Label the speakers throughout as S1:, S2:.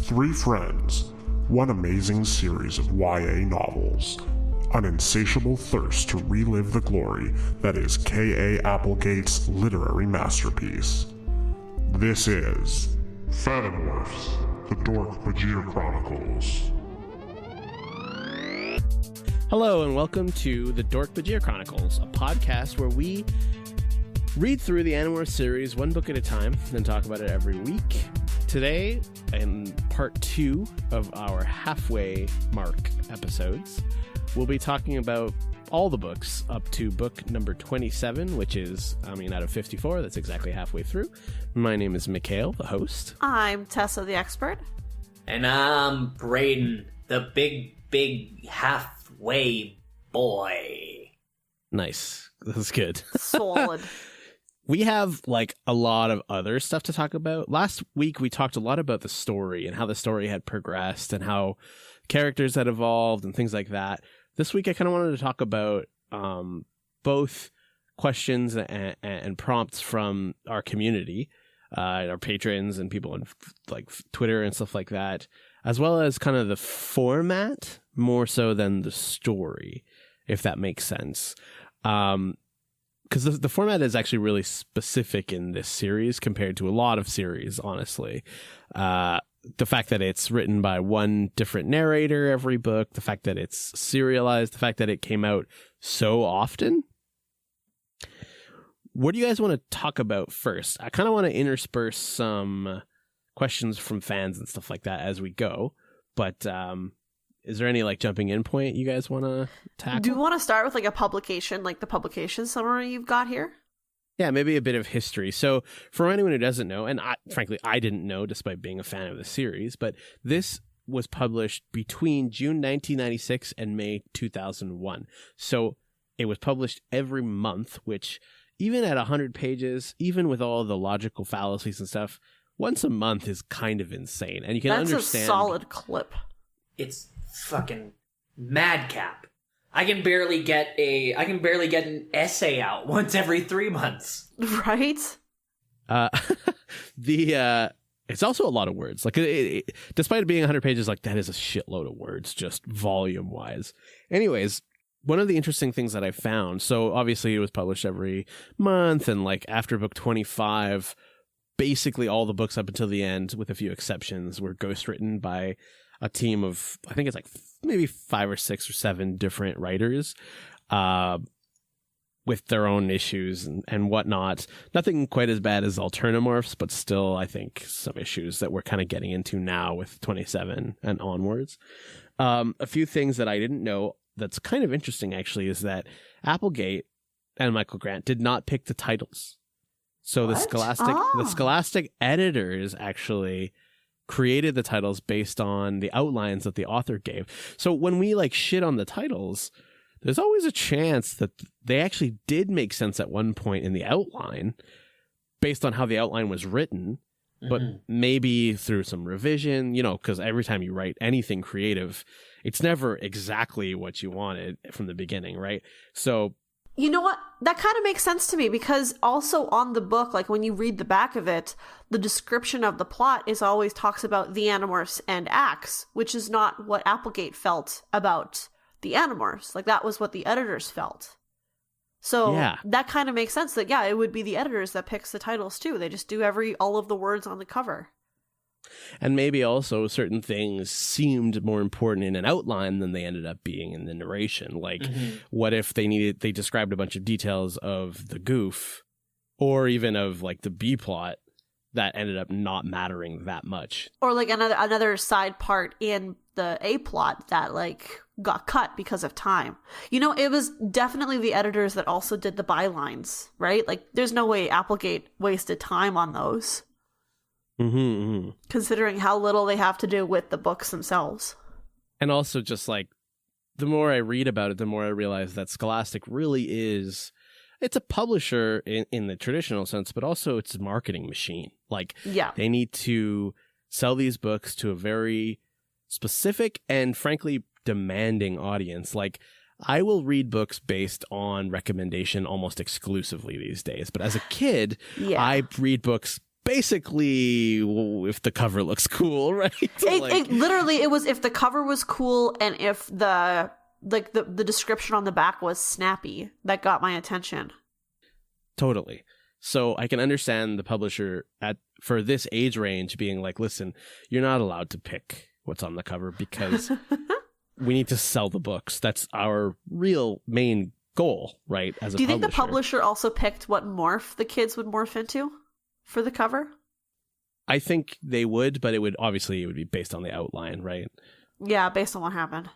S1: Three friends, one amazing series of YA novels, an insatiable thirst to relive the glory that is K.A. Applegate's literary masterpiece. This is Animorphs, the Dork-Bajir Chronicles.
S2: Hello and welcome to the Dork-Bajir Chronicles, a podcast where we read through the Animorphs series one book at a time, then talk about it every week. Today, in part 2 of our halfway mark episodes, we'll be talking about all the books up to book number 27, which is, out of 54, that's exactly halfway through. My name is Mikhail, the host.
S3: I'm Tessa, the expert.
S4: And I'm Brayden, the big halfway boy.
S2: Nice. That's good.
S3: Solid.
S2: We have, a lot of other stuff to talk about. Last week, we talked a lot about the story and how the story had progressed and how characters had evolved and things like that. This week, I kind of wanted to talk about both questions and prompts from our community, our patrons and people on Twitter and stuff like that, as well as kind of the format more so than the story, if that makes sense. Because the format is actually really specific in this series compared to a lot of series, honestly. The fact that it's written by one different narrator every book, the fact that it's serialized, the fact that it came out so often. What do you guys want to talk about first? I kind of want to intersperse some questions from fans and stuff like that as we go. But is there any jumping in point you guys want to tackle?
S3: Do you want to start with a publication, the publication summary you've got here?
S2: Yeah, maybe a bit of history. So for anyone who doesn't know, and frankly, I didn't know despite being a fan of the series, but this was published between June 1996 and May 2001. So it was published every month, which even at 100 pages, even with all the logical fallacies and stuff, once a month is kind of insane. And you can understand.
S3: That's a solid clip.
S4: It's fucking madcap. I can barely get an essay out once every 3 months.
S3: Right?
S2: It's also a lot of words. Despite it being 100 pages, that is a shitload of words, just volume wise. Anyways, one of the interesting things that I found, so obviously it was published every month, and after book 25, basically all the books up until the end, with a few exceptions, were ghostwritten by a team of, I think it's maybe 5 or 6 or 7 different writers with their own issues and whatnot. Nothing quite as bad as Animorphs, but still, I think, some issues that we're kind of getting into now with 27 and onwards. A few things that I didn't know that's kind of interesting, actually, is that Applegate and Michael Grant did not pick the titles. So the Scholastic editors actually created the titles based on the outlines that the author gave. So when we shit on the titles, there's always a chance that they actually did make sense at one point in the outline based on how the outline was written, but maybe through some revision, because every time you write anything creative, it's never exactly what you wanted from the beginning, right? So
S3: you know what? That kind of makes sense to me, because also on the book, when you read the back of it, the description of the plot always talks about the Animorphs and Axe, which is not what Applegate felt about the Animorphs. That was what the editors felt. So yeah, that kind of makes sense that, it would be the editors that picks the titles too. They just do all of the words on the cover.
S2: And maybe also certain things seemed more important in an outline than they ended up being in the narration. What if they described a bunch of details of the goof, or even of the B plot, that ended up not mattering that much.
S3: Or another side part in the A plot that got cut because of time. It was definitely the editors that also did the bylines, right? There's no way Applegate wasted time on those. Considering how little they have to do with the books themselves.
S2: And also just the more I read about it, the more I realize that Scholastic really is, it's a publisher in the traditional sense, but also it's a marketing machine. They need to sell these books to a very specific and frankly demanding audience. I will read books based on recommendation almost exclusively these days, but as a kid, I read books basically if the cover looks cool, right?
S3: It literally, it was if the cover was cool and if the description on the back was snappy, that got my attention.
S2: Totally. So I can understand the publisher for this age range being like, listen, you're not allowed to pick what's on the cover because we need to sell the books. That's our real main goal, right? As a publisher. Do you think the publisher
S3: also picked what morph the kids would morph into for the cover?
S2: I think they would, but it would be based on the outline, right?
S3: Yeah, based on what happened.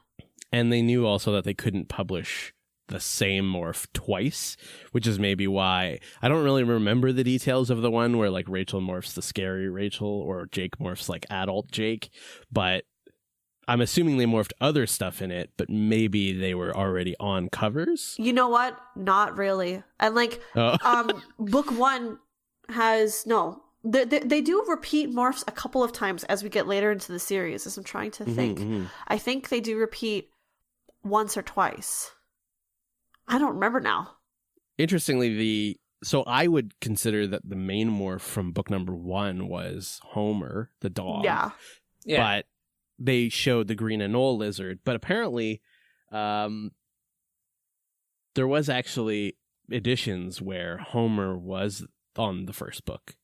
S2: And they knew also that they couldn't publish the same morph twice, which is maybe why I don't really remember the details of the one where like Rachel morphs the scary Rachel or Jake morphs like adult Jake, but I'm assuming they morphed other stuff in it, but maybe they were already on covers.
S3: You know what? Not really. And like, book one has they do repeat morphs a couple of times as we get later into the series. As I'm trying to think, I think they do repeat once or twice. I don't remember now.
S2: Interestingly, so I would consider that the main morph from book number 1 was Homer, the dog.
S3: Yeah.
S2: But they showed the green anole lizard. But apparently, there was actually editions where Homer was on the first book.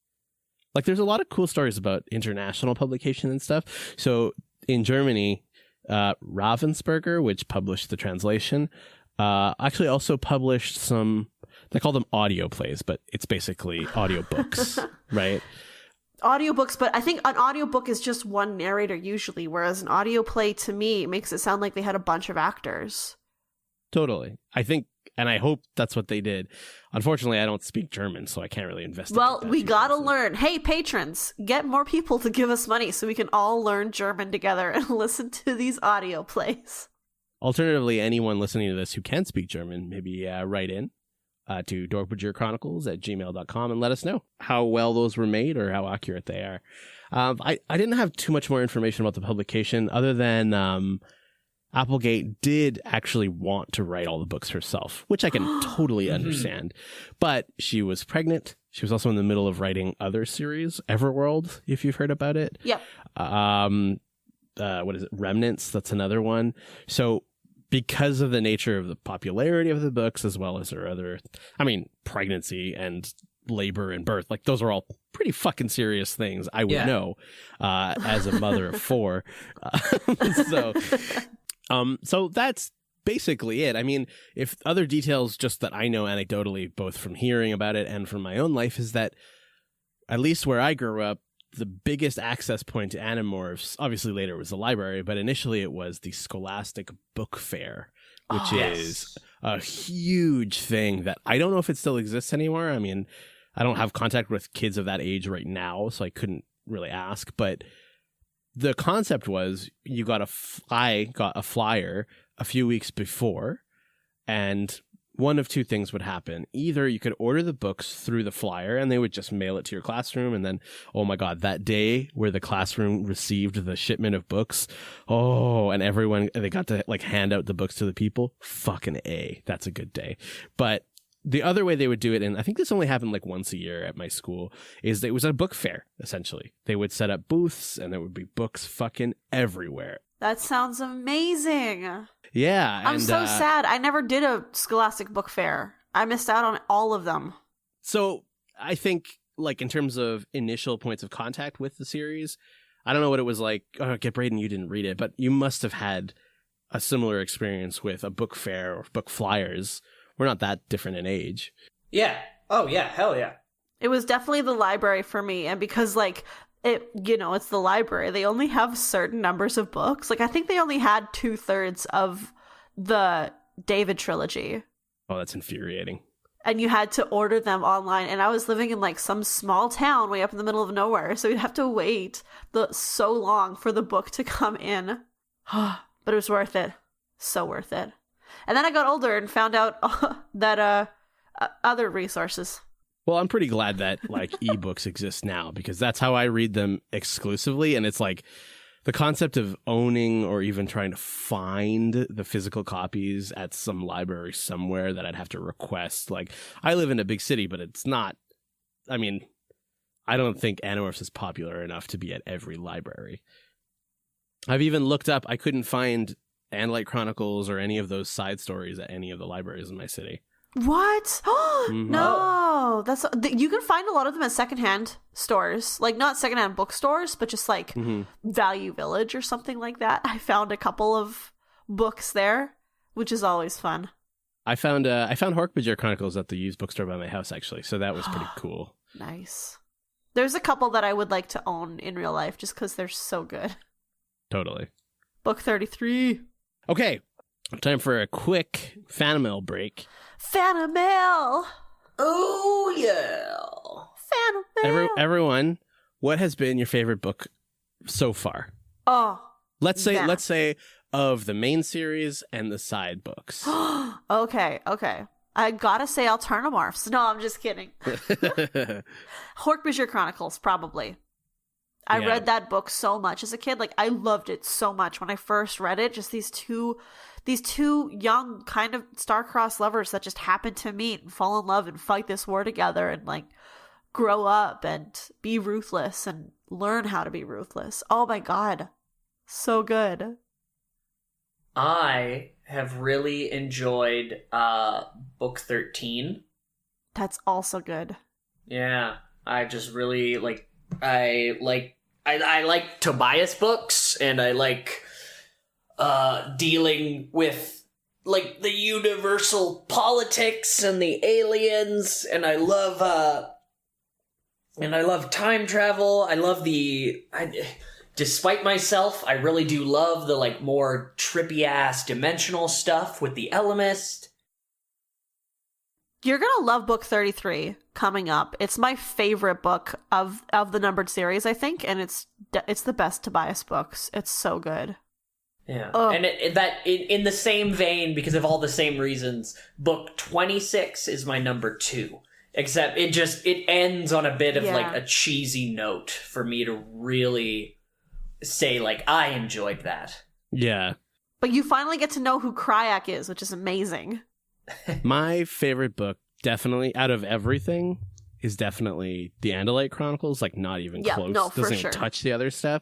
S2: Like, there's a lot of cool stories about international publication and stuff. So in Germany, Ravensburger, which published the translation, actually also published some, they call them audio plays, but it's basically audiobooks, right?
S3: Audiobooks, but I think an audiobook is just one narrator usually, whereas an audio play to me makes it sound like they had a bunch of actors.
S2: Totally. I think, and I hope that's what they did. Unfortunately, I don't speak German, so I can't really investigate.
S3: Well, we gotta learn. Hey, patrons, get more people to give us money so we can all learn German together and listen to these audio plays.
S2: Alternatively, anyone listening to this who can speak German, maybe write in to dork-bajir@gmail.com and let us know how well those were made or how accurate they are. I didn't have too much more information about the publication other than Applegate did actually want to write all the books herself, which I can totally understand. But she was pregnant. She was also in the middle of writing other series, Everworld, if you've heard about it.
S3: Yep.
S2: What is it? Remnants. That's another one. So because of the nature of the popularity of the books, as well as her other, pregnancy and labor and birth, like those are all pretty fucking serious things. I would know as a mother of 4. So that's basically it. I mean, if other details just that I know anecdotally, both from hearing about it and from my own life, is that at least where I grew up, the biggest access point to Animorphs, obviously later was the library, but initially it was the Scholastic Book Fair, which is a huge thing that I don't know if it still exists anymore. I mean, I don't have contact with kids of that age right now, so I couldn't really ask, but the concept was I got a flyer a few weeks before, and one of two things would happen. Either you could order the books through the flyer and they would just mail it to your classroom, and then, oh my God, that day where the classroom received the shipment of books, and they got to like hand out the books to the people. Fucking A. That's a good day. But the other way they would do it, and I think this only happened like once a year at my school, is it was a book fair, essentially. They would set up booths and there would be books fucking everywhere.
S3: That sounds amazing.
S2: Yeah.
S3: I'm so sad. I never did a Scholastic Book Fair. I missed out on all of them.
S2: So I think, like, in terms of initial points of contact with the series, I don't know what it was like. Oh, get Braden, you didn't read it, but you must have had a similar experience with a book fair or book flyers. We're not that different in age.
S4: Yeah. Oh, yeah. Hell yeah.
S3: It was definitely the library for me. And because, like, it's the library, they only have certain numbers of books. Like, I think they only had 2/3 of the David trilogy.
S2: Oh, that's infuriating.
S3: And you had to order them online. And I was living in, like, some small town way up in the middle of nowhere. So you'd have to wait so long for the book to come in. But it was worth it. So worth it. And then I got older and found out that other resources.
S2: Well, I'm pretty glad that like ebooks exist now, because that's how I read them exclusively. And it's like the concept of owning or even trying to find the physical copies at some library somewhere that I'd have to request. Like, I live in a big city, but it's not, I mean, I don't think Animorphs is popular enough to be at every library. I've even looked up, I couldn't find Andalite Chronicles or any of those side stories at any of the libraries in my city.
S3: What? No, you can find a lot of them at secondhand stores, like not secondhand bookstores, but just like Value Village or something like that. I found a couple of books there, which is always fun.
S2: I found Dork-Bajir Chronicles at the used bookstore by my house, actually, so that was pretty cool.
S3: Nice. There's a couple that I would like to own in real life just because they're so good.
S2: Totally.
S3: Book 33.
S2: Okay, time for a quick fan mail break.
S3: Fan mail.
S4: Oh, yeah.
S3: Fan mail.
S2: Everyone, what has been your favorite book so far?
S3: Oh.
S2: Let's say of the main series and the side books.
S3: Okay. I gotta say Animorphs. No, I'm just kidding. Dork-Bajir Chronicles, probably. I read that book so much as a kid. Like, I loved it so much when I first read it. Just these two young kind of star-crossed lovers that just happen to meet and fall in love and fight this war together and like grow up and be ruthless and learn how to be ruthless. Oh my god. So good.
S4: I have really enjoyed book 13.
S3: That's also good.
S4: Yeah, I just really like I like Tobias books, and I like dealing with like the universal politics and the aliens, and I love time travel. I love despite myself, I really do love the like more trippy ass dimensional stuff with the Elemist.
S3: You're gonna love book 33 coming up. It's my favorite book of the numbered series, I think, and it's the best Tobias books. It's so good.
S4: Yeah, and in the same vein, because of all the same reasons, book 26 is my number 2. Except it ends on a bit of like a cheesy note for me to really say like I enjoyed that.
S2: Yeah,
S3: but you finally get to know who Kryak is, which is amazing.
S2: My favorite book, definitely, out of everything, is definitely the Andalite Chronicles, like not even close.
S3: No, for
S2: Doesn't
S3: sure.
S2: even touch the other stuff.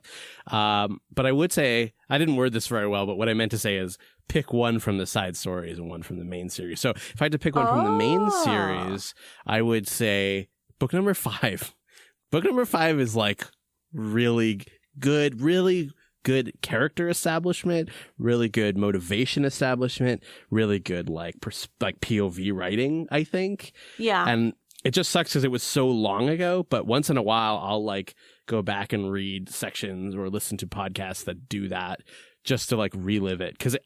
S2: But I would say, I didn't word this very well, but what I meant to say is pick one from the side stories and one from the main series. So if I had to pick one from the main series, I would say book number 5. Book number 5 is like really good character establishment, really good motivation establishment, really good like POV writing, I think.
S3: Yeah.
S2: And it just sucks because it was so long ago, but once in a while I'll like go back and read sections or listen to podcasts that do that just to like relive it, because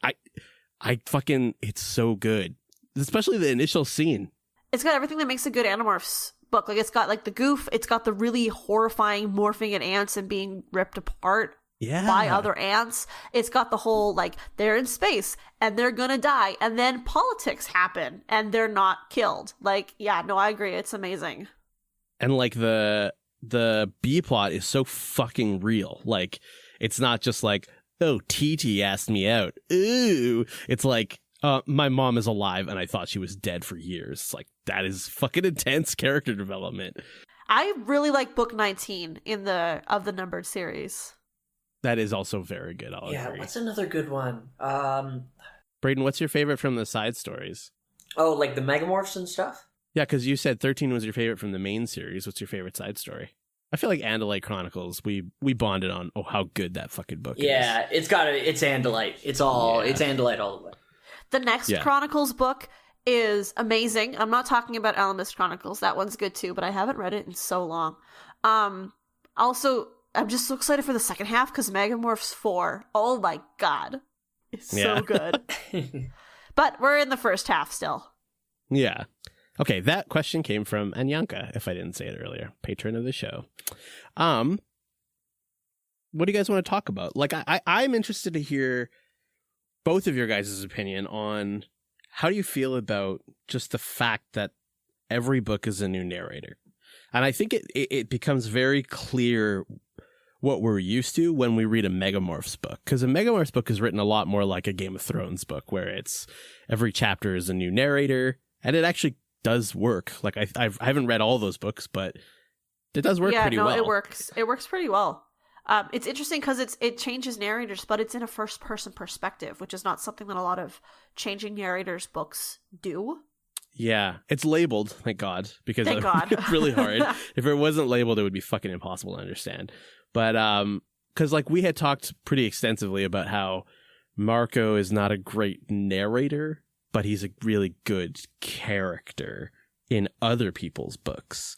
S2: it's so good, especially the initial scene.
S3: It's got everything that makes a good Animorphs book. Like, it's got like the goof, it's got the really horrifying morphing at ants and being ripped apart by other ants. It's got the whole like they're in space and they're gonna die, and then politics happen and they're not killed. Like, yeah, no, I agree. It's amazing. And
S2: like the B plot is so fucking real. Like, it's not just like, oh, TT asked me out. Ooh, it's like, my mom is alive and I thought she was dead for years. It's like, that is fucking intense character development.
S3: I really like book 19 of the numbered series.
S2: That is also very good. I'll agree.
S4: What's another good one?
S2: Braden, what's your favorite from the side stories?
S4: Oh, like the Megamorphs and stuff?
S2: Yeah, because you said 13 was your favorite from the main series. What's your favorite side story? I feel like Andalite Chronicles, we bonded on how good that fucking book is.
S4: Yeah, it's Andalite. It's Andalite all the way.
S3: The next Chronicles book is amazing. I'm not talking about Alamist Chronicles. That one's good too, but I haven't read it in so long. Also, I'm just so excited for the second half because Megamorphs 4. Oh my god. It's so good. But we're in the first half still. Yeah.
S2: Okay, that question came from Anyanka, if I didn't say it earlier, patron of the show. What do you guys want to talk about? Like, I'm interested to hear both of your guys' opinion on how do you feel about just the fact that every book is a new narrator. And I think it becomes very clear what we're used to when we read a Megamorphs book. Because a Megamorphs book is written a lot more like a Game of Thrones book, where it's every chapter is a new narrator, and it actually does work. Like, I haven't read all those books, but It does work pretty well.
S3: It works pretty well. It's interesting because it changes narrators, but it's in a first-person perspective, which is not something that a lot of changing narrators books do.
S2: Yeah, it's labeled, thank God, because
S3: thank God.
S2: It's really hard. If it wasn't labeled, it would be fucking impossible to understand. But because like we had talked pretty extensively about how Marco is not a great narrator, but he's a really good character in other people's books.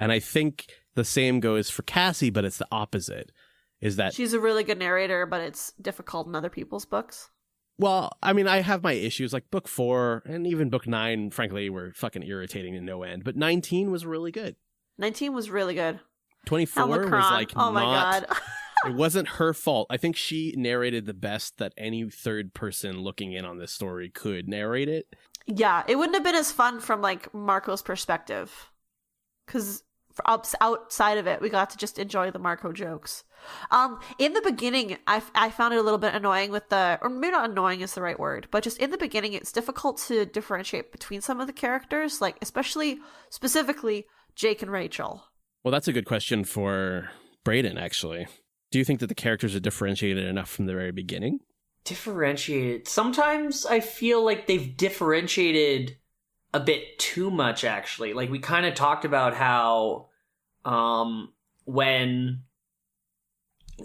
S2: And I think the same goes for Cassie, but it's the opposite. Is that
S3: she's a really good narrator, but it's difficult in other people's books?
S2: Well, I mean, I have my issues. Like book 4 and even book 9, frankly, were fucking irritating to no end. But 19 was really good.
S3: 19 was really good.
S2: 24 was like
S3: oh my God.
S2: It wasn't her fault. I think she narrated the best that any third person looking in on this story could narrate it.
S3: Yeah, it wouldn't have been as fun from like Marco's perspective. Because outside of it, we got to just enjoy the Marco jokes. In the beginning, I found it a little bit annoying with or maybe not annoying is the right word, but just in the beginning, it's difficult to differentiate between some of the characters, like specifically Jake and Rachel.
S2: Well, that's a good question for Brayden, actually. Do you think that the characters are differentiated enough from the very beginning?
S4: Differentiated. Sometimes I feel like they've differentiated a bit too much, actually. Like we kind of talked about how when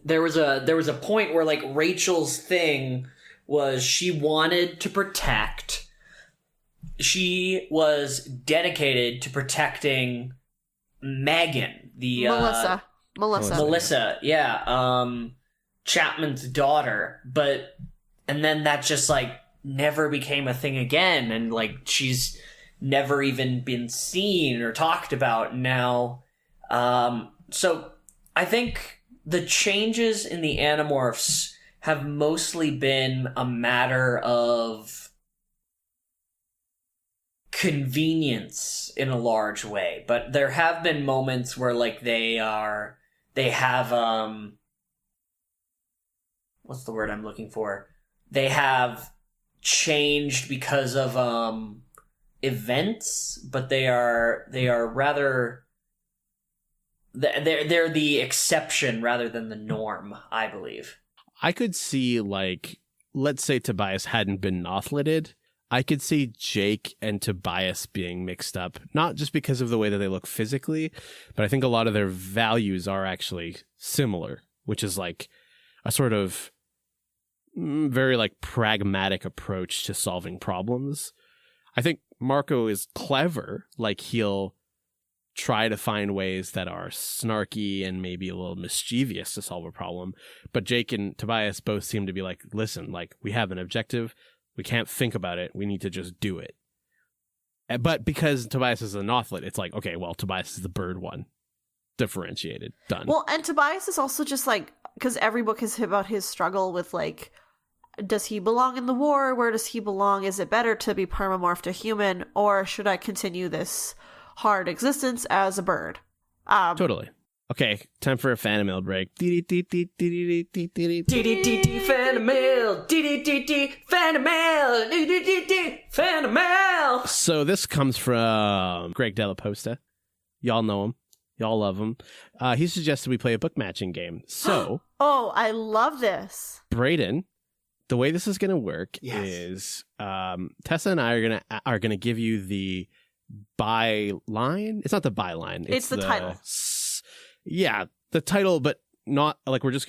S4: there was a point where like Rachel's thing was she wanted to protect. She was dedicated to protecting Megan, the Melissa, yeah, Chapman's daughter, and then that just like never became a thing again, and like she's never even been seen or talked about now. So I think the changes in the Animorphs have mostly been a matter of convenience in a large way, but there have been moments where like they have what's the word I'm looking for? They have changed because of events, but they are rather they're the exception rather than the norm, I believe.
S2: I could see, like, let's say Tobias hadn't been Nothlited. I could see Jake and Tobias being mixed up, not just because of the way that they look physically, but I think a lot of their values are actually similar, which is like a sort of very like pragmatic approach to solving problems. I think Marco is clever, like he'll try to find ways that are snarky and maybe a little mischievous to solve a problem. But Jake and Tobias both seem to be like, listen, like we have an objective. We can't think about it. We need to just do it. But because Tobias is a Nothlit, it's like, okay, well, Tobias is the bird one. Differentiated. Done.
S3: Well, and Tobias is also just like, because every book is about his struggle with like, does he belong in the war? Where does he belong? Is it better to be permamorphed to human, or should I continue this hard existence as a bird?
S2: Totally. Okay, time for a fan mail break.
S4: Fan mail. Fan mail.
S2: So this comes from Greg Della Posta. Y'all know him. Y'all love him. He suggested we play a book matching game. So,
S3: oh, I love this.
S2: Brayden, the way this is going to work is Tessa and I are gonna give you the byline. It's not the byline.
S3: It's the title.
S2: Yeah, the title, but not like we're not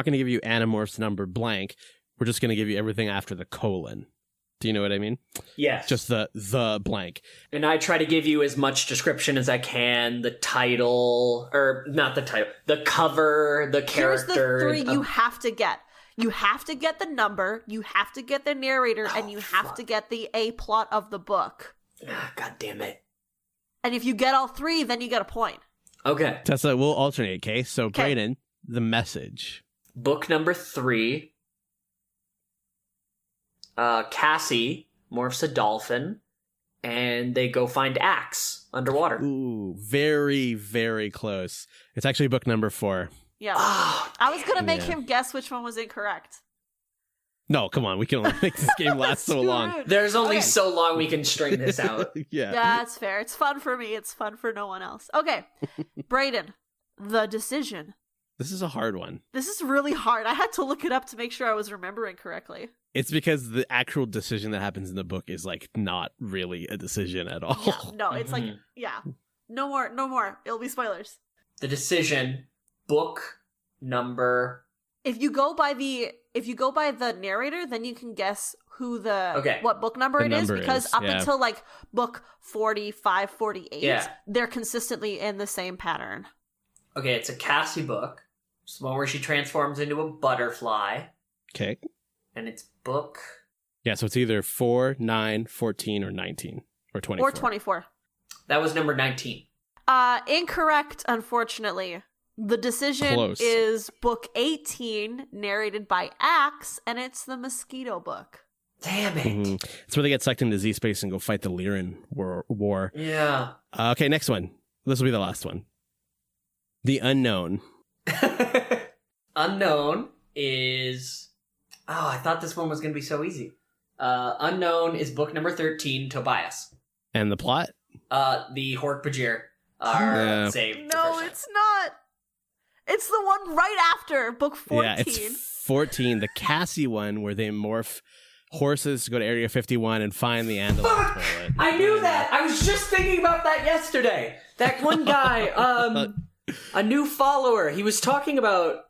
S2: gonna give you Animorphs number blank. We're just gonna give you everything after the colon. Do you know what I mean?
S4: Yes.
S2: Just the blank.
S4: And I try to give you as much description as I can. The title, or not the title, the cover, the character.
S3: Here's the 3 you have to get. You have to get the number, you have to get the narrator, and you have to get the A plot of the book.
S4: God damn it.
S3: And if you get all 3, then you get a point.
S4: Okay.
S2: Tessa, we'll alternate, okay? So, Brayden, the message.
S4: Book number 3. Cassie morphs a dolphin, and they go find Axe underwater.
S2: Ooh, very, very close. It's actually book number 4.
S3: Yeah. I was going to make him guess which one was incorrect.
S2: No, come on. We can only make this game last so long.
S3: Rude.
S4: There's only so long we can string this out.
S2: Yeah.
S3: That's fair. It's fun for me. It's fun for no one else. Okay. Brayden, The Decision.
S2: This is a hard one.
S3: This is really hard. I had to look it up to make sure I was remembering correctly.
S2: It's because the actual decision that happens in the book is like not really a decision at all.
S3: Yeah, no, it's like, yeah. No more. It'll be spoilers.
S4: The Decision, book number.
S3: If you go by the narrator, then you can guess what book number it is, because up until like book 45, 48, they're consistently in the same pattern.
S4: Okay, it's a Cassie book. It's the one where she transforms into a butterfly.
S2: Okay.
S4: And it's book...
S2: Yeah, so it's either 4, 9, 14, or 19. Or 24.
S3: Or 24.
S4: That was number 19.
S3: Incorrect, unfortunately. The Decision is book 18, narrated by Axe, and it's the Mosquito book.
S4: Damn it.
S2: Mm-hmm. It's where they get sucked into Z-Space and go fight the Lyran war.
S4: Yeah.
S2: Okay, next one. This will be the last one. The Unknown.
S4: Unknown is... Oh, I thought this one was going to be so easy. Unknown is book number 13, Tobias.
S2: And the plot?
S4: The Dork-Bajir are saved.
S3: No, it's not. It's the one right after book 14.
S2: Yeah, it's 14, the Cassie one, where they morph horses to go to Area 51 and find the Andalite toilet.
S4: I knew that! I was just thinking about that yesterday! That one guy, a new follower, he was talking about...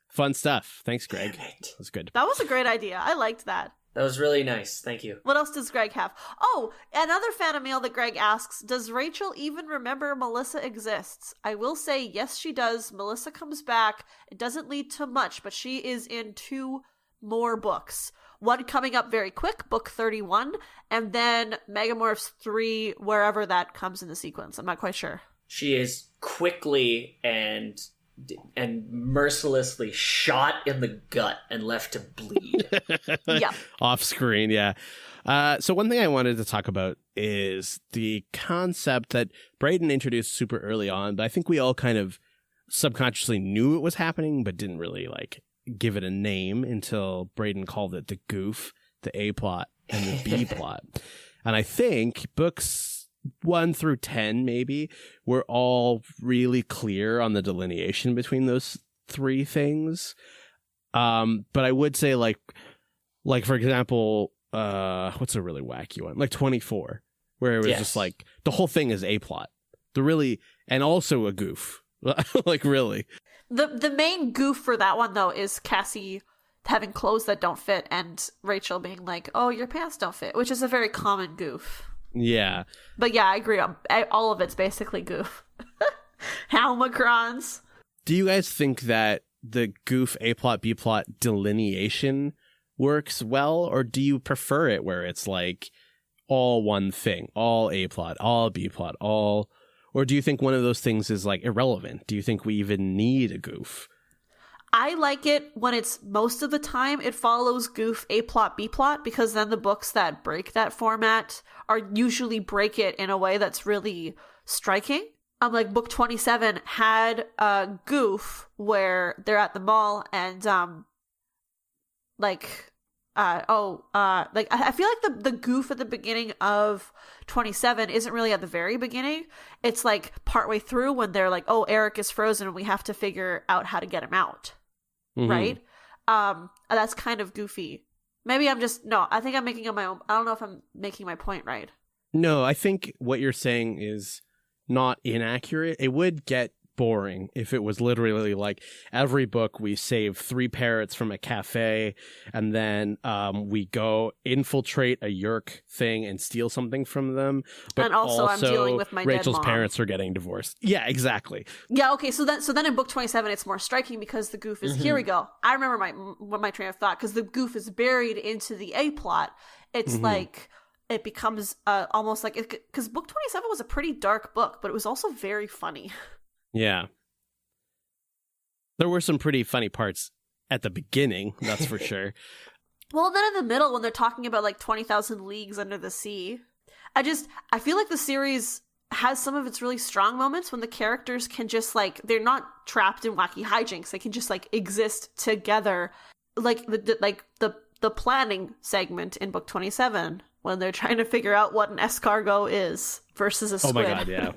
S2: Fun stuff. Thanks, Greg. That was good.
S3: That was a great idea. I liked that.
S4: That was really nice. Thank you.
S3: What else does Greg have? Oh, another fan of mail that Greg asks, does Rachel even remember Melissa exists? I will say, yes, she does. Melissa comes back. It doesn't lead to much, but she is in 2 more books. One coming up very quick, book 31, and then Megamorphs 3, wherever that comes in the sequence. I'm not quite sure.
S4: She is quickly and mercilessly shot in the gut and left to bleed.
S3: Yeah.
S2: Off screen, yeah. So one thing I wanted to talk about is the concept that Brayden introduced super early on, but I think we all kind of subconsciously knew it was happening, but didn't really like give it a name until Brayden called it the goof, the A plot, and the B plot. And I think books 1 through 10 maybe were all really clear on the delineation between those 3 things. But I would say like for example, what's a really wacky one? Like 24, where it was just like the whole thing is A plot. And also a goof. Like really.
S3: The main goof for that one though is Cassie having clothes that don't fit and Rachel being like, "Oh, your pants don't fit," which is a very common goof.
S2: Yeah.
S3: But yeah, I agree. All of it's basically goof. Halmacrons.
S2: Do you guys think that the goof A plot, B plot delineation works well, or do you prefer it where it's like all one thing, all A plot, all B plot, all, or do you think one of those things is like irrelevant? Do you think we even need a goof?
S3: I like it when it's most of the time it follows goof A plot, B plot, because then the books that break that format are usually break it in a way that's really striking. Like book 27 had a goof where they're at the mall and I feel like the goof at the beginning of 27 isn't really at the very beginning. It's like partway through when they're like, "Oh, Eric is frozen and we have to figure out how to get him out." Mm-hmm. Right? That's kind of goofy. Maybe I think I'm making up my own. I don't know if I'm making my point right.
S2: No, I think what you're saying is not inaccurate. It would get boring if it was literally like every book we save 3 parrots from a cafe and then we go infiltrate a Yerk thing and steal something from them. But
S3: and also I'm dealing with my
S2: Rachel's
S3: dead mom.
S2: parents are getting divorced. Yeah, exactly.
S3: Yeah, okay, so then in book 27 it's more striking because the goof is here we go. I remember my train of thought because the goof is buried into the A plot. It's like it becomes almost like because book 27 was a pretty dark book, but it was also very funny.
S2: Yeah. There were some pretty funny parts at the beginning, that's for sure.
S3: Well, then in the middle, when they're talking about like 20,000 leagues under the sea, I feel like the series has some of its really strong moments when the characters can just like, they're not trapped in wacky hijinks. They can just like exist together. Like the planning segment in book 27 when they're trying to figure out what an escargot is versus a squid.
S2: Oh my God, yeah.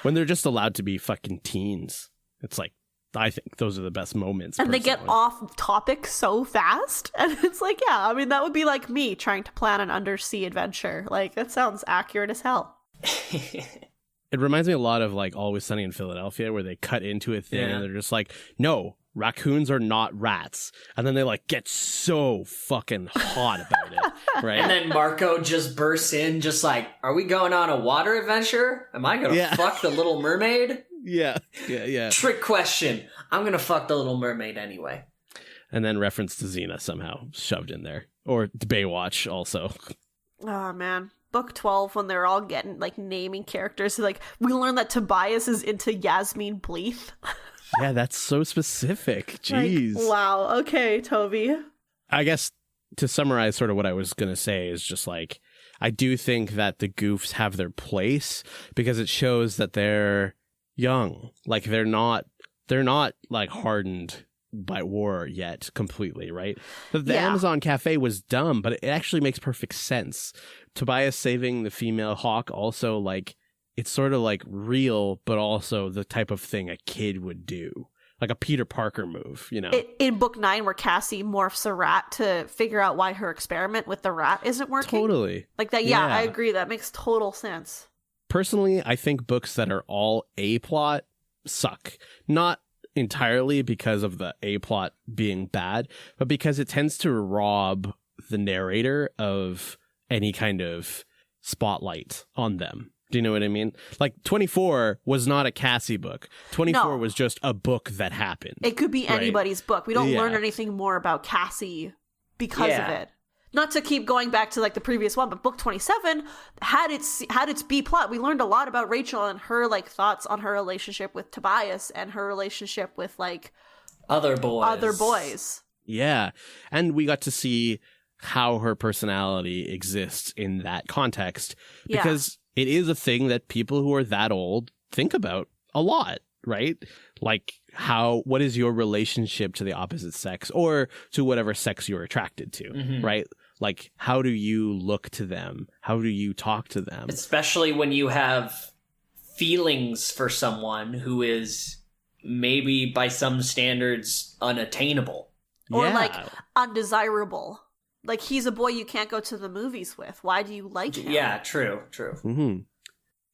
S2: When they're just allowed to be fucking teens. It's like, I think those are the best moments.
S3: And personally. They get off topic so fast. And it's like, yeah, I mean, that would be like me trying to plan an undersea adventure. Like, that sounds accurate as hell.
S2: It reminds me a lot of like Always Sunny in Philadelphia, where they cut into a thing and they're just like, no, raccoons are not rats. And then they like get so fucking hot about it. Right.
S4: And then Marco just bursts in just like, are we going on a water adventure? Am I going to fuck the Little Mermaid?
S2: Yeah.
S4: Trick question. I'm going to fuck the Little Mermaid anyway.
S2: And then reference to Xena somehow shoved in there. Or Baywatch also.
S3: Oh, man. Book 12, when they're all getting, like, naming characters. Like, we learned that Tobias is into Yasmin Bleeth.
S2: Yeah, that's so specific. Jeez.
S3: Like, wow. Okay, Toby.
S2: I guess to summarize sort of what I was going to say is just like, I do think that the goofs have their place because it shows that they're young. Like, they're not like hardened by war yet completely, right? The Amazon Cafe was dumb, but it actually makes perfect sense. Tobias saving the female hawk also, like, it's sort of like real, but also the type of thing a kid would do. Like a Peter Parker move, you know?
S3: In book 9, where Cassie morphs a rat to figure out why her experiment with the rat isn't working.
S2: Totally.
S3: Like that, yeah, I agree. That makes total sense.
S2: Personally, I think books that are all A-plot suck. Not entirely because of the A-plot being bad, but because it tends to rob the narrator of any kind of spotlight on them. Do you know what I mean? Like 24 was not a Cassie book. 24 was just a book that happened.
S3: It could be anybody's book. We don't learn anything more about Cassie because of it. Not to keep going back to like the previous one, but book 27 had its B plot. We learned a lot about Rachel and her like thoughts on her relationship with Tobias and her relationship with like
S4: other boys.
S2: Yeah. And we got to see how her personality exists in that context because it is a thing that people who are that old think about a lot, right? Like what is your relationship to the opposite sex or to whatever sex you're attracted to, right? Like, how do you look to them? How do you talk to them?
S4: Especially when you have feelings for someone who is maybe by some standards unattainable.
S3: Or like undesirable. Like, he's a boy you can't go to the movies with. Why do you like him?
S4: Yeah, true.
S2: Mm-hmm.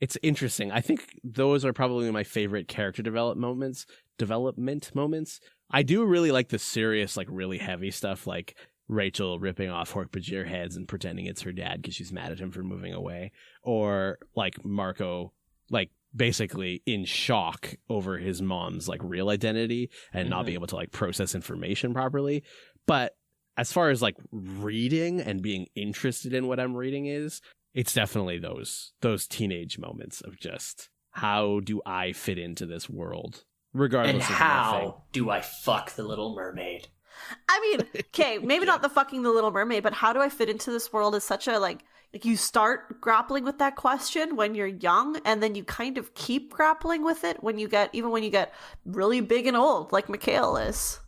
S2: It's interesting. I think those are probably my favorite character development moments. I do really like the serious, like really heavy stuff, like Rachel ripping off Dork-Bajir heads and pretending it's her dad because she's mad at him for moving away. Or like Marco, like basically in shock over his mom's like real identity and not be able to like process information properly. But as far as like reading and being interested in what I'm reading is, it's definitely those teenage moments of just, how do I fit into this world? Regardless
S4: and
S2: of
S4: how do I fuck the Little Mermaid?
S3: I mean, okay, maybe not the fucking the Little Mermaid, but how do I fit into this world is such a like you start grappling with that question when you're young, and then you kind of keep grappling with it when you get really big and old, like Mikhail is.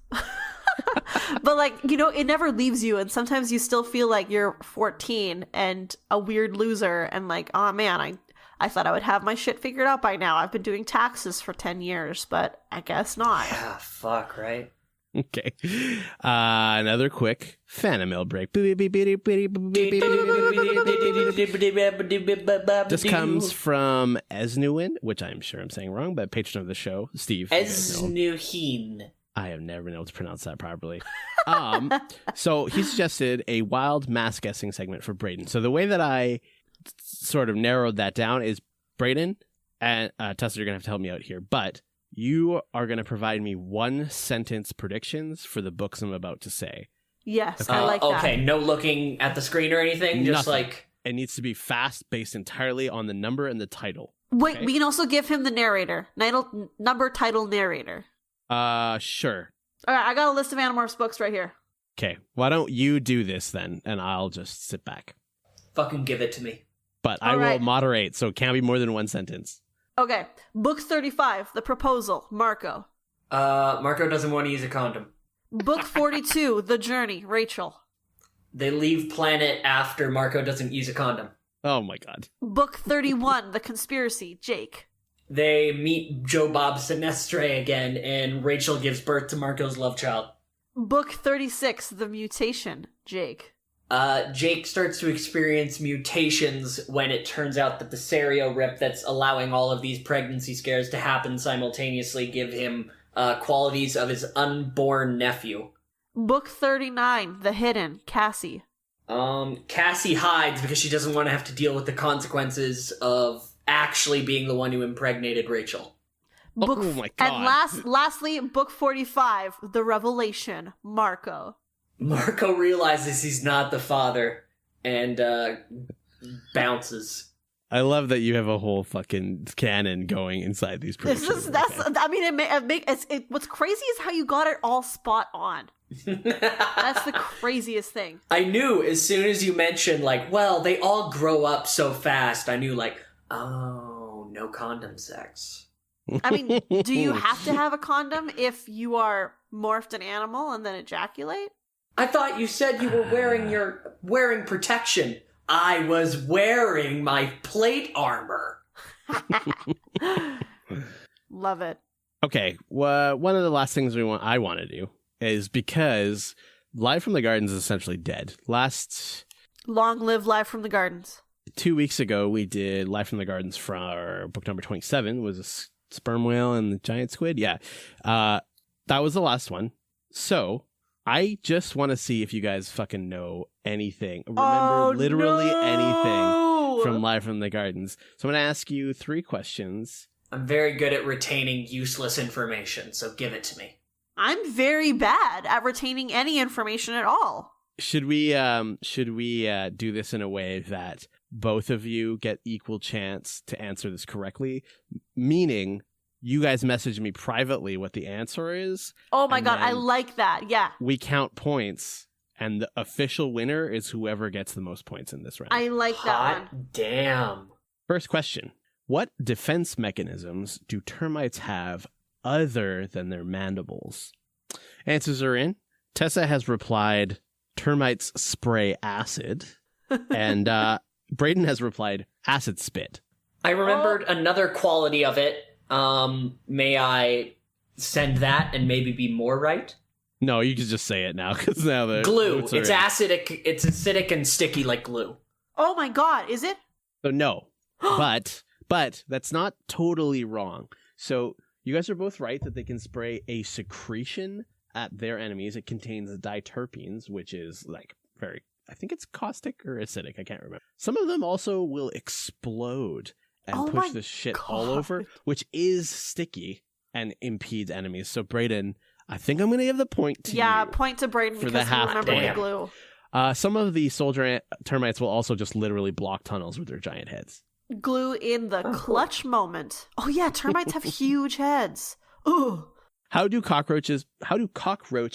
S3: But like, you know, it never leaves you, and sometimes you still feel like you're 14 and a weird loser and like, oh man, I thought I would have my shit figured out by now. I've been doing taxes for 10 years, but I guess not.
S4: Yeah, fuck, right?
S2: Okay. Another quick fan mail break. This comes from Esnuin, which I'm sure I'm saying wrong, but patron of the show, Steve.
S4: Esnuhin.
S2: I have never been able to pronounce that properly. So he suggested a wild mass guessing segment for Brayden. So the way that I sort of narrowed that down is Brayden and Tessa, you're going to have to help me out here, but you are going to provide me 1-sentence predictions for the books I'm about to say.
S3: Yes, okay. I like that. Okay,
S4: no looking at the screen or anything? Just
S2: Nothing.
S4: like...
S2: It needs to be fast, based entirely on the number and the title.
S3: Wait,
S2: okay?
S3: We can also give him the narrator. Number, title, narrator.
S2: Sure.
S3: All right, I got a list of Animorphs books right here.
S2: Okay, why don't you do this then, and I'll just sit back.
S4: Fucking give it to me.
S2: but I will moderate, so it can't be more than one sentence.
S3: Okay. Book 35, The Proposal, Marco.
S4: Marco doesn't want to use a condom.
S3: Book 42, The Journey, Rachel.
S4: They leave planet after Marco doesn't use a condom.
S2: Oh my god.
S3: Book 31, The Conspiracy, Jake.
S4: They meet Joe Bob Sinestre again, and Rachel gives birth to Marco's love child.
S3: Book 36, The Mutation, Jake.
S4: Jake starts to experience mutations when it turns out that the Serio rip that's allowing all of these pregnancy scares to happen simultaneously give him qualities of his unborn nephew.
S3: Book 39, The Hidden, Cassie.
S4: Cassie hides because she doesn't want to have to deal with the consequences of actually being the one who impregnated Rachel.
S3: Book
S2: oh my god.
S3: And lastly, book 45, The Revelation, Marco.
S4: Marco realizes he's not the father and bounces.
S2: I love that you have a whole fucking canon going inside these predictions.
S3: I mean, what's crazy is how you got it all spot on. That's the craziest thing.
S4: I knew as soon as you mentioned, like, well, they all grow up so fast. I knew, like, oh, no condom sex.
S3: I mean, do you have to have a condom if you are morphed an animal and then ejaculate?
S4: I thought you said you were wearing protection. I was wearing my plate armor.
S3: Love it.
S2: Okay, one of the last things I want to do is, because Live from the Gardens is essentially dead.
S3: Long live Live from the Gardens.
S2: 2 weeks ago, we did Live from the Gardens for our book number 27, was a sperm whale and the giant squid. Yeah, that was the last one. So I just want to see if you guys fucking know anything. Remember literally anything from Live from the Gardens. So I'm going to ask you 3 questions.
S4: I'm very good at retaining useless information, so give it to me.
S3: I'm very bad at retaining any information at all.
S2: Should we do this in a way that both of you get equal chance to answer this correctly? Meaning, you guys message me privately what the answer is.
S3: Oh my god, I like that. Yeah.
S2: We count points, and the official winner is whoever gets the most points in this round.
S3: I like that one.
S4: Damn.
S2: First question. What defense mechanisms do termites have other than their mandibles? Answers are in. Tessa has replied, termites spray acid. And Brayden has replied, acid spit.
S4: I remembered another quality of it. May I send that and maybe be more right?
S2: No, you can just say it now, because now the
S4: glue. It's acidic. It's acidic and sticky like glue.
S3: Oh my god, is it?
S2: So no, but that's not totally wrong. So you guys are both right that they can spray a secretion at their enemies. It contains diterpenes, which is like very, I think it's caustic or acidic. I can't remember. Some of them also will explode and push the shit all over, which is sticky and impedes enemies. So Brayden, I think I'm going to give the point to you.
S3: Yeah, point to Brayden because he remembered the glue.
S2: Some of the soldier termites will also just literally block tunnels with their giant heads.
S3: Glue in the clutch moment. Oh yeah, termites have huge heads. Ooh.
S2: How do cockroach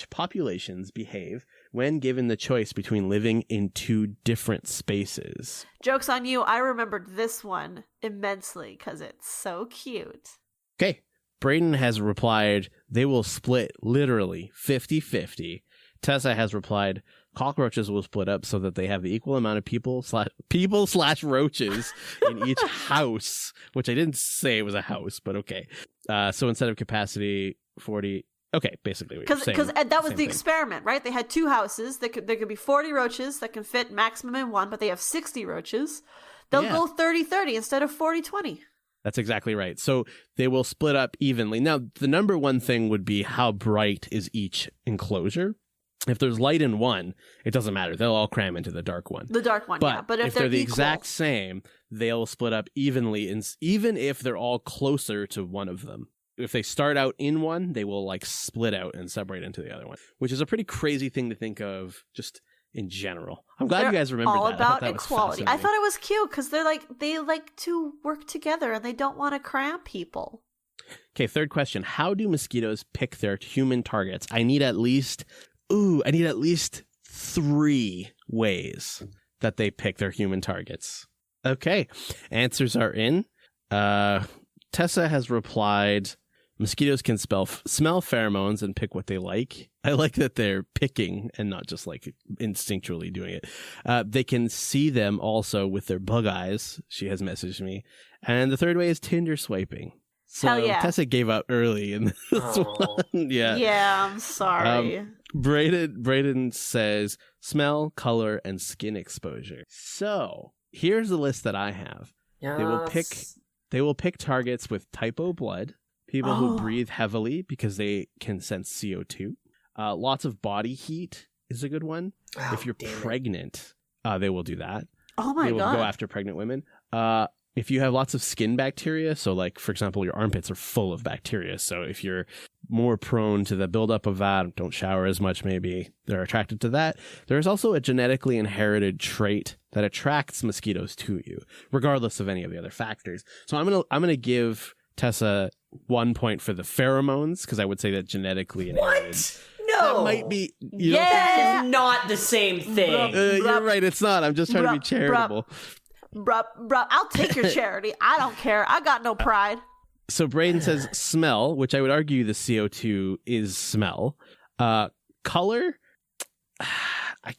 S2: populations behave when given the choice between living in 2 different spaces?
S3: Joke's on you, I remembered this one immensely because it's so cute.
S2: Okay, Brayden has replied, they will split literally 50-50. Tessa has replied, cockroaches will split up so that they have the equal amount of people/roaches in each house, which I didn't say it was a house, but okay. So instead of capacity 40, okay, basically
S3: because that was the experiment, right? They had 2 houses. There could be 40 roaches that can fit maximum in one, but they have 60 roaches. They'll go 30-30 instead of 40-20.
S2: That's exactly right. So they will split up evenly. Now, the number one thing would be how bright is each enclosure. If there's light in one, it doesn't matter. They'll all cram into the dark one.
S3: The dark one, yeah. But if
S2: they're the
S3: equal,
S2: exact same, they'll split up evenly, even if they're all closer to one of them. If they start out in one, they will like split out and separate into the other one, which is a pretty crazy thing to think of just in general. I'm glad you guys remembered
S3: all
S2: that.
S3: About equality. I thought it was cute because they like to work together and they don't want to cram people.
S2: Okay, third question. How do mosquitoes pick their human targets? I need at least 3 ways that they pick their human targets. Okay, answers are in. Tessa has replied, mosquitoes can smell pheromones and pick what they like. I like that they're picking and not just like instinctually doing it. They can see them also with their bug eyes, she has messaged me. And the third way is Tinder swiping. So
S3: Hell yeah.
S2: Tessa gave up early in this one. Yeah.
S3: Yeah, I'm sorry.
S2: Brayden says smell, color, and skin exposure. So here's the list that I have.
S4: Yes.
S2: They will pick targets with type O blood, people who breathe heavily because they can sense CO2. Lots of body heat is a good one. If you're pregnant, they will do that.
S3: Oh my God.
S2: They will go after pregnant women. If you have lots of skin bacteria, so like, for example, your armpits are full of bacteria. So if you're more prone to the buildup of that, don't shower as much, maybe they're attracted to that. There's also a genetically inherited trait that attracts mosquitoes to you, regardless of any of the other factors. So I'm gonna give Tessa 1 point for the pheromones, because I would say that genetically inherited.
S4: What? No.
S2: That might be.
S4: That is not the same thing.
S2: You're right, it's not. I'm just trying to be charitable.
S3: Bruh, I'll take your charity. I don't care. I got no pride.
S2: So Brayden says smell, which I would argue the CO2 is smell. Color, I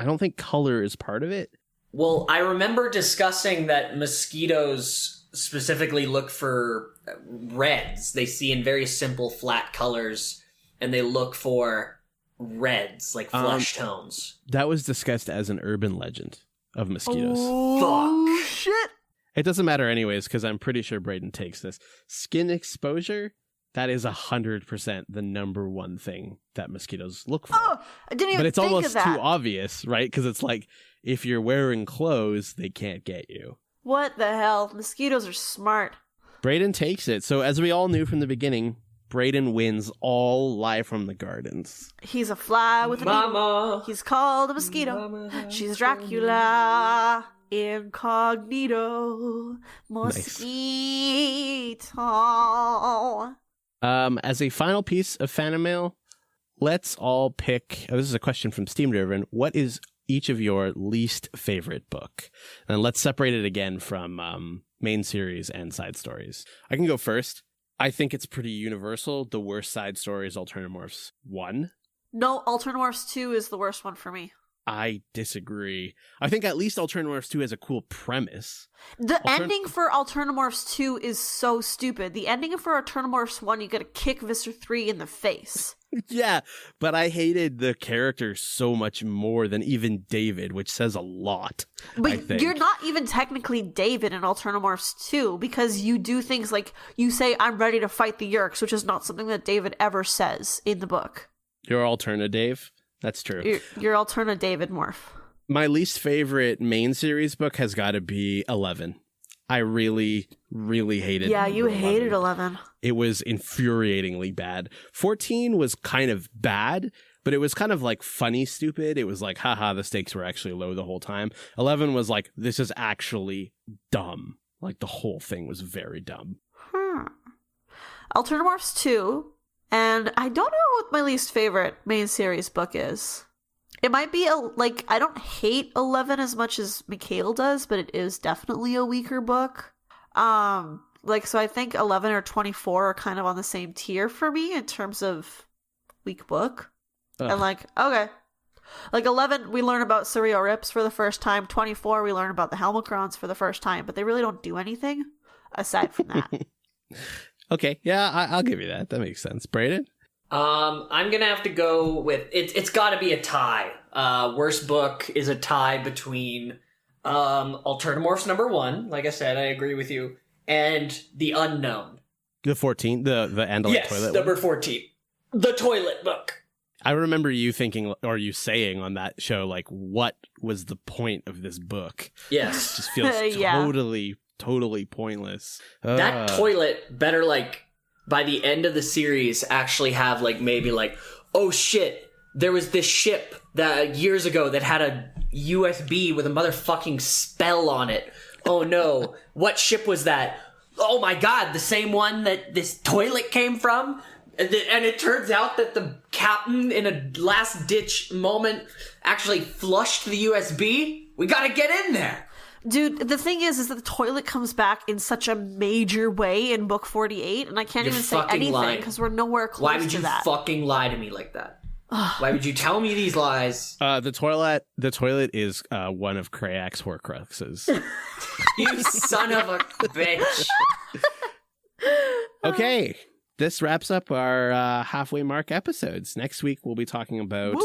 S2: don't think color is part of it.
S4: Well, I remember discussing that mosquitoes specifically look for reds. They see in very simple flat colors, and they look for reds, like flesh tones.
S2: That was discussed as an urban legend of mosquitoes.
S3: Oh,
S4: Fuck.
S3: shit.
S2: It doesn't matter anyways, because I'm pretty sure Brayden takes this. Skin exposure, that is 100% the number one thing that mosquitoes look for.
S3: Oh, I didn't even
S2: but it's
S3: think
S2: almost
S3: of that.
S2: too obvious, right? Because it's like, if you're wearing clothes, they can't get you.
S3: What the hell? Mosquitoes are smart.
S2: Brayden takes it. So as we all knew from the beginning, Brayden wins all live from the gardens.
S3: He's a fly with an eagle. He's called a mosquito. She's Dracula. Incognito. Mosquito.
S2: As a final piece of fan mail, let's all pick. This is a question from Steam Driven. What is each of your least favorite book? And let's separate it again from main series and side stories. I can go first. I think it's pretty universal. The worst side story is Alternomorphs 1.
S3: No, Alternomorphs 2 is the worst one for me.
S2: I disagree. I think at least Alternomorphs 2 has a cool premise.
S3: The ending for Alternomorphs 2 is so stupid. The ending for Alternomorphs 1, you gotta kick Visser 3 in the face.
S2: Yeah, but I hated the character so much more than even David, which says a lot.
S3: But you're not even technically David in Alternomorphs 2, because you do things like, you say, I'm ready to fight the Yeerks, which is not something that David ever says in the book.
S2: You're Alterna Dave. That's true.
S3: You're Alterna David Morph.
S2: My least favorite main series book has got to be 11. I really, really hated.
S3: Yeah, you hated 11.
S2: It was infuriatingly bad. 14 was kind of bad, but it was kind of like funny stupid. It was like, haha, the stakes were actually low the whole time. 11 was like, this is actually dumb. Like the whole thing was very dumb.
S3: Alternomorphs 2, and I don't know what my least favorite main series book is. It might be I don't hate 11 as much as Mikhail does, but it is definitely a weaker book. So I think 11 or 24 are kind of on the same tier for me in terms of weak book.
S2: Ugh.
S3: And okay. 11, we learn about Surreal Rips for the first time. 24, we learn about the Helmicrons for the first time, but they really don't do anything aside from that.
S2: Okay, yeah, I'll give you that. That makes sense. Brayden?
S4: I'm gonna have to go with it's gotta be a tie. Worst book is a tie between Alternomorphs number 1, like I said, I agree with you, and The Unknown.
S2: The 14, the Andalite
S4: yes,
S2: toilet
S4: number
S2: one?
S4: 14. The toilet book.
S2: I remember you thinking, or you saying on that show, like, what was the point of this book?
S4: Yes.
S2: It just feels
S3: Yeah.
S2: totally pointless.
S4: That toilet better, by the end of the series, actually have, maybe, oh shit, there was this ship that years ago that had a USB with a motherfucking spell on it. Oh no, what ship was that? Oh my god, the same one that this toilet came from? And it turns out that the captain, in a last-ditch moment, actually flushed the USB? We gotta get in there!
S3: Dude, the thing is that the toilet comes back in such a major way in book 48, and I can't even say anything because we're nowhere close to that.
S4: Why would you fucking lie to me like that? Why would you tell me these lies?
S2: The toilet is one of Krayak's Horcruxes.
S4: You son of a bitch.
S2: Okay, this wraps up our halfway mark episodes. Next week we'll be talking about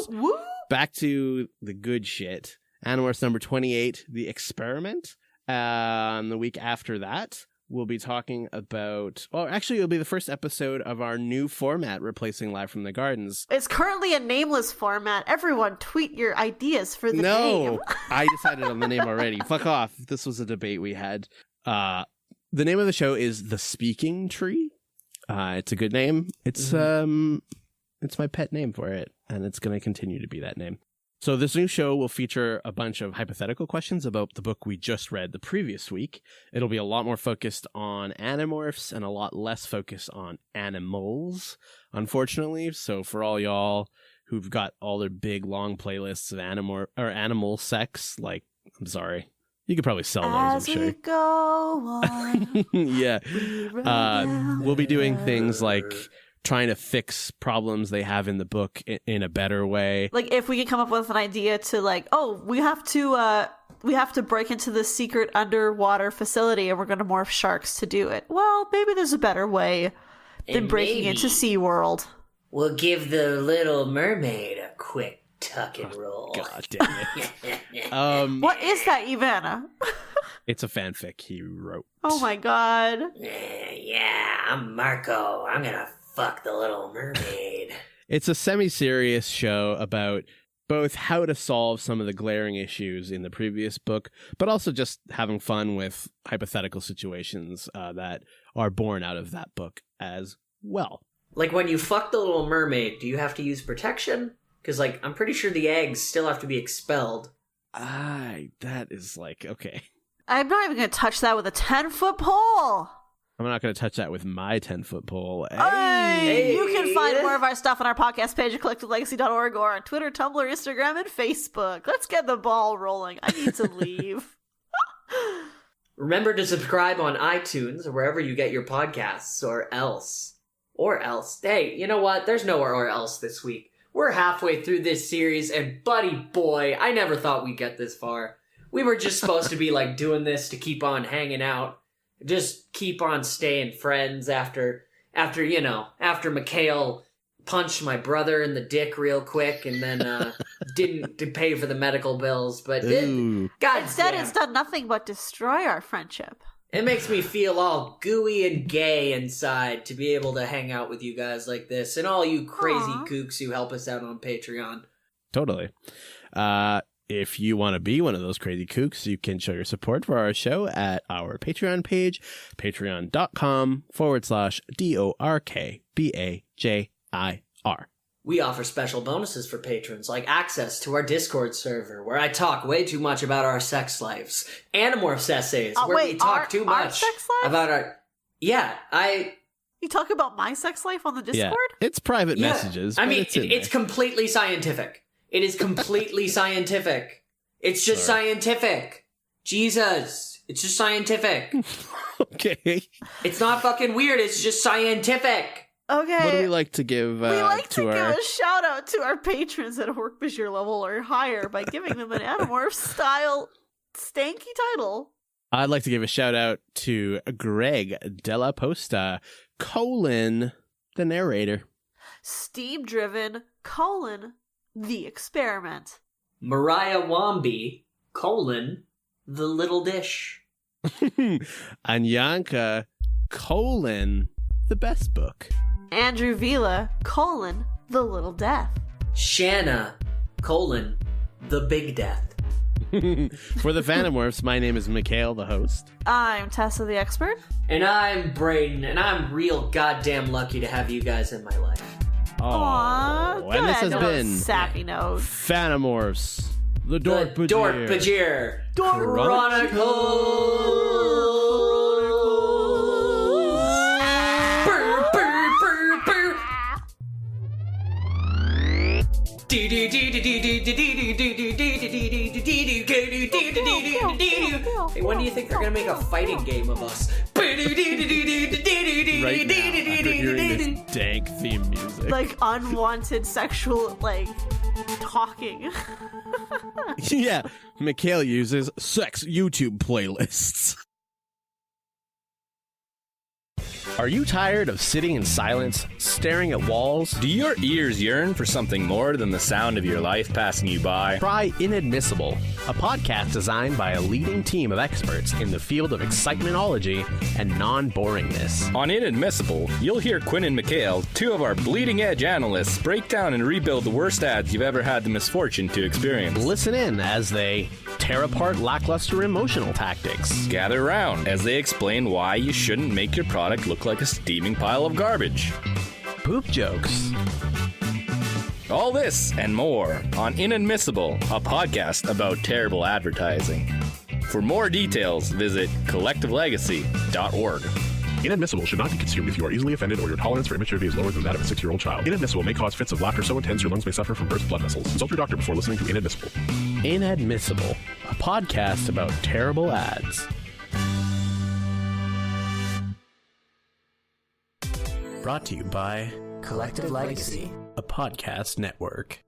S2: back to the good shit. Animorphs number 28, The Experiment. The week after that, we'll be talking about... Well, actually, it'll be the first episode of our new format replacing Live from the Gardens.
S3: It's currently a nameless format. Everyone, tweet your ideas for the name.
S2: No, I decided on the name already. Fuck off. This was a debate we had. The name of the show is The Speaking Tree. It's a good name. It's my pet name for it, and it's going to continue to be that name. So this new show will feature a bunch of hypothetical questions about the book we just read the previous week. It'll be a lot more focused on Animorphs and a lot less focused on animals, unfortunately. So for all y'all who've got all their big long playlists of animal sex, like, I'm sorry. You could probably sell those, I'm sure.
S3: As we go on,
S2: yeah. We'll be doing things like trying to fix problems they have in the book in a better way.
S3: Like if we can come up with an idea to like, oh, we have to break into this secret underwater facility and we're going to morph sharks to do it. Well, maybe there's a better way than breaking into SeaWorld.
S4: We'll give the Little Mermaid a quick tuck and roll.
S2: God damn it.
S3: What is that, Ivana?
S2: It's a fanfic he wrote.
S3: Oh my god.
S4: Yeah, I'm Marco. I'm going to fuck the Little Mermaid.
S2: It's a semi-serious show about both how to solve some of the glaring issues in the previous book, but also just having fun with hypothetical situations that are born out of that book as well.
S4: Like when you fuck the Little Mermaid, do you have to use protection? Because like I'm pretty sure the eggs still have to be expelled.
S2: That is like, okay.
S3: I'm not even going to touch that with a 10-foot pole.
S2: I'm not going to touch that with my 10-foot pole.
S3: Hey! You can find more of our stuff on our podcast page at collectivelegacy.org or on Twitter, Tumblr, Instagram, and Facebook. Let's get the ball rolling. I need to leave.
S4: Remember to subscribe on iTunes or wherever you get your podcasts, or else. Or else. Hey, you know what? There's no or else this week. We're halfway through this series, and buddy boy, I never thought we'd get this far. We were just supposed to be like doing this to keep on hanging out. Just keep on staying friends after Mikhail punched my brother in the dick real quick and then didn't pay for the medical bills. But
S3: instead, it's done nothing but destroy our friendship.
S4: It makes me feel all gooey and gay inside to be able to hang out with you guys like this and all you crazy kooks who help us out on Patreon.
S2: Totally. If you want to be one of those crazy kooks, you can show your support for our show at our Patreon page, patreon.com/DORKBAJIR.
S4: We offer special bonuses for patrons, like access to our Discord server, where I talk way too much about our sex lives. Animorphs essays, where we talk too much
S3: sex lives?
S4: about our... Yeah,
S3: You talk about my sex life on the Discord?
S2: Yeah, it's private messages.
S4: I mean, it's completely scientific. It is completely scientific. It's just scientific. Jesus. It's just scientific.
S2: Okay.
S4: It's not fucking weird. It's just scientific.
S3: Okay.
S2: What do we like to give
S3: We like to give a shout out to our patrons at a Dork-Bajir level or higher by giving them an Animorphs style stanky title.
S2: I'd like to give a shout out to Greg Della Posta, the narrator.
S3: Steve Driven, The Experiment.
S4: Mariah Wambi, The Little Dish.
S2: Anyanka, The Best Book.
S3: Andrew Vila, The Little Death.
S4: Shanna, The Big Death.
S2: For the Fanimorphs, my name is Mikhail, the host.
S3: I'm Tessa, the expert.
S4: And I'm Brayden, and I'm real goddamn lucky to have you guys in my life.
S3: Aww,
S2: and this has been
S3: sappy note.
S2: Fanimorphs, the
S4: Dork-Bajir
S3: Chronicles.
S4: When do you think they're gonna make a fighting game of us?
S2: Right now, after hearing this dank theme music.
S3: Like unwanted sexual, like, talking.
S2: Yeah, Mikhail uses sex YouTube playlists. Are you tired of sitting in silence, staring at walls?
S5: Do your ears yearn for something more than the sound of your life passing you by?
S2: Try Inadmissible, a podcast designed by a leading team of experts in the field of excitementology and non-boringness.
S5: On Inadmissible, you'll hear Quinn and Mikhail, two of our bleeding-edge analysts, break down and rebuild the worst ads you've ever had the misfortune to experience.
S2: Listen in as they tear apart lackluster emotional tactics.
S5: Gather round as they explain why you shouldn't make your product look like a steaming pile of garbage.
S2: Poop jokes.
S5: All this and more on Inadmissible, a podcast about terrible advertising. For more details, visit collectivelegacy.org.
S1: Inadmissible should not be consumed if you are easily offended or your tolerance for immaturity is lower than that of a 6-year-old child. Inadmissible may cause fits of laughter so intense your lungs may suffer from burst blood vessels. Consult your doctor before listening to Inadmissible.
S2: Inadmissible, a podcast about terrible ads. Brought to you by
S6: Collective Legacy,
S2: a podcast network.